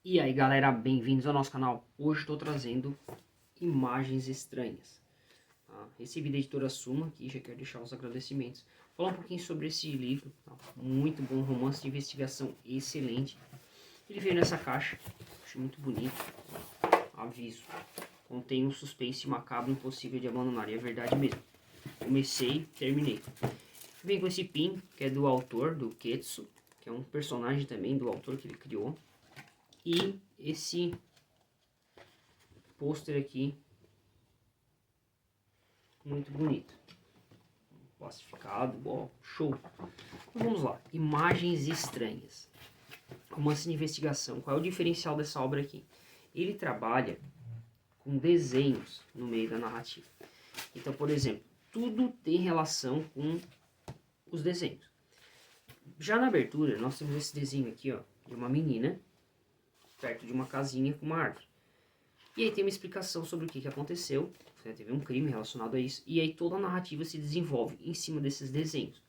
E aí galera, bem-vindos ao nosso canal. Hoje estou trazendo imagens estranhas. Tá? Recebi da editora Suma aqui, já quero deixar os agradecimentos. Falar um pouquinho sobre esse livro, tá? Muito bom, romance de investigação excelente. Ele veio nessa caixa, acho muito bonito. Aviso, contém um suspense macabro impossível de abandonar, e é verdade mesmo. Comecei, terminei. Vem com esse pin, que é do autor, do Ketsu, que é um personagem também do autor que ele criou. E esse pôster aqui, muito bonito. Plastificado, bom, show. Então vamos lá, imagens estranhas. Romance de investigação, qual é o diferencial dessa obra aqui? Ele trabalha com desenhos no meio da narrativa. Então, por exemplo, tudo tem relação com os desenhos. Já na abertura, nós temos esse desenho aqui, ó, de uma menina perto de uma casinha com uma árvore. E aí tem uma explicação sobre o que aconteceu, né? Teve um crime relacionado a isso, e aí toda a narrativa se desenvolve em cima desses desenhos.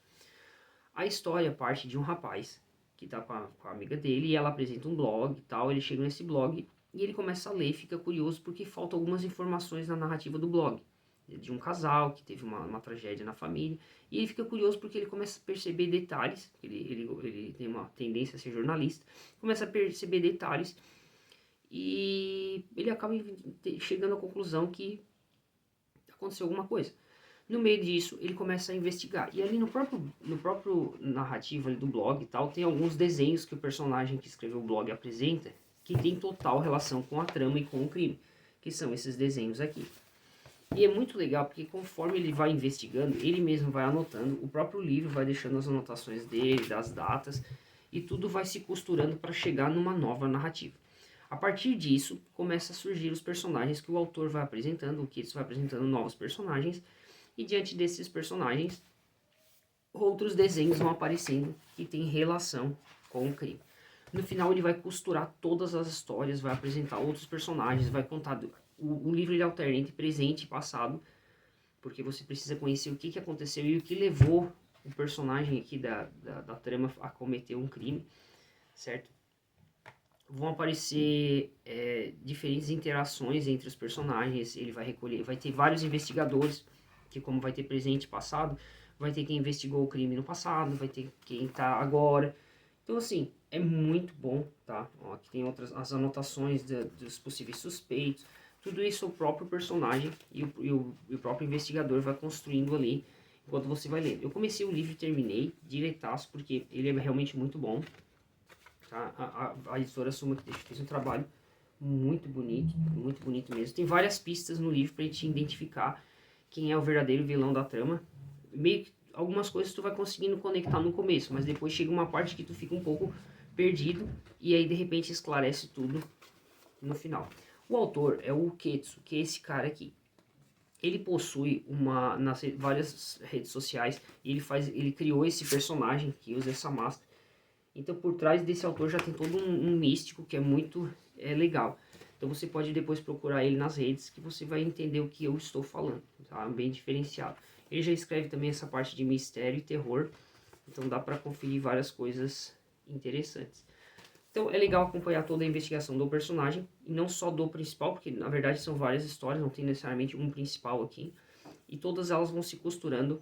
A história parte de um rapaz que está com a amiga dele, e ela apresenta um blog e tal, ele chega nesse blog e ele começa a ler, fica curioso porque faltam algumas informações na narrativa do blog. De um casal que teve uma tragédia na família, e ele fica curioso porque ele começa a perceber detalhes, ele tem uma tendência a ser jornalista, começa a perceber detalhes, e ele acaba chegando à conclusão que aconteceu alguma coisa. No meio disso, ele começa a investigar. E ali no próprio narrativo ali do blog e tal, tem alguns desenhos que o personagem que escreveu o blog apresenta, que tem total relação com a trama e com o crime, que são esses desenhos aqui. E é muito legal porque conforme ele vai investigando, ele mesmo vai anotando, o próprio livro vai deixando as anotações dele, das datas, e tudo vai se costurando para chegar numa nova narrativa. A partir disso, começa a surgir os personagens que o autor vai apresentando, o Kitsu vai apresentando novos personagens, e diante desses personagens, outros desenhos vão aparecendo que têm relação com o crime. No final ele vai costurar todas as histórias, vai apresentar outros personagens, vai contar... O livro ele alterna entre presente e passado, porque você precisa conhecer o que aconteceu e o que levou o personagem aqui da trama a cometer um crime, certo? Vão aparecer diferentes interações entre os personagens, ele vai recolher, vai ter vários investigadores, que como vai ter presente e passado, vai ter quem investigou o crime no passado, vai ter quem tá agora. Então assim, é muito bom, tá? Ó, aqui tem as anotações dos possíveis suspeitos, tudo isso o próprio personagem e o próprio investigador vai construindo ali, enquanto você vai lendo. Eu comecei o livro e terminei, diretaço, porque ele é realmente muito bom. Tá? A editora Suma que fez um trabalho muito bonito mesmo. Tem várias pistas no livro pra gente identificar quem é o verdadeiro vilão da trama. Meio que algumas coisas tu vai conseguindo conectar no começo, mas depois chega uma parte que tu fica um pouco perdido e aí de repente esclarece tudo no final. O autor é o Ketsu, que é esse cara aqui. Ele possui nas várias redes sociais, e ele criou esse personagem que usa essa máscara. Então por trás desse autor já tem todo um místico que é muito legal. Então você pode depois procurar ele nas redes que você vai entender o que eu estou falando, tá? Bem diferenciado. Ele já escreve também essa parte de mistério e terror, então dá para conferir várias coisas interessantes. Então é legal acompanhar toda a investigação do personagem, e não só do principal, porque na verdade são várias histórias, não tem necessariamente um principal aqui. E todas elas vão se costurando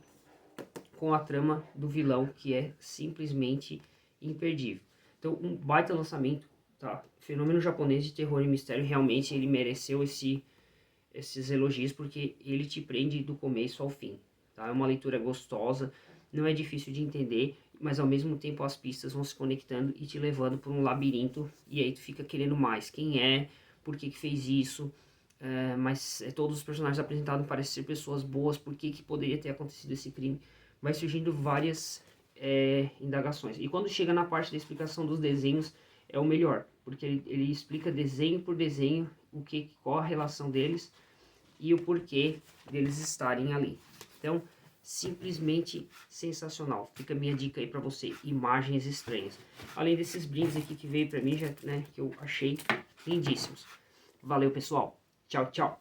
com a trama do vilão, que é simplesmente imperdível. Então, um baita lançamento, tá? Fenômeno japonês de terror e mistério, realmente ele mereceu esses elogios, porque ele te prende do começo ao fim, tá? É uma leitura gostosa, não é difícil de entender, mas ao mesmo tempo as pistas vão se conectando e te levando por um labirinto, e aí tu fica querendo mais. Quem é? Por que fez isso? Mas todos os personagens apresentados parecem ser pessoas boas, por que poderia ter acontecido esse crime? Vai surgindo várias indagações. E quando chega na parte da explicação dos desenhos, é o melhor, porque ele explica desenho por desenho qual a relação deles e o porquê deles estarem ali. Então, simplesmente sensacional. Fica a minha dica aí pra você, imagens estranhas. Além desses brindes aqui que veio pra mim, já, né, que eu achei lindíssimos. Valeu, pessoal. Tchau, tchau.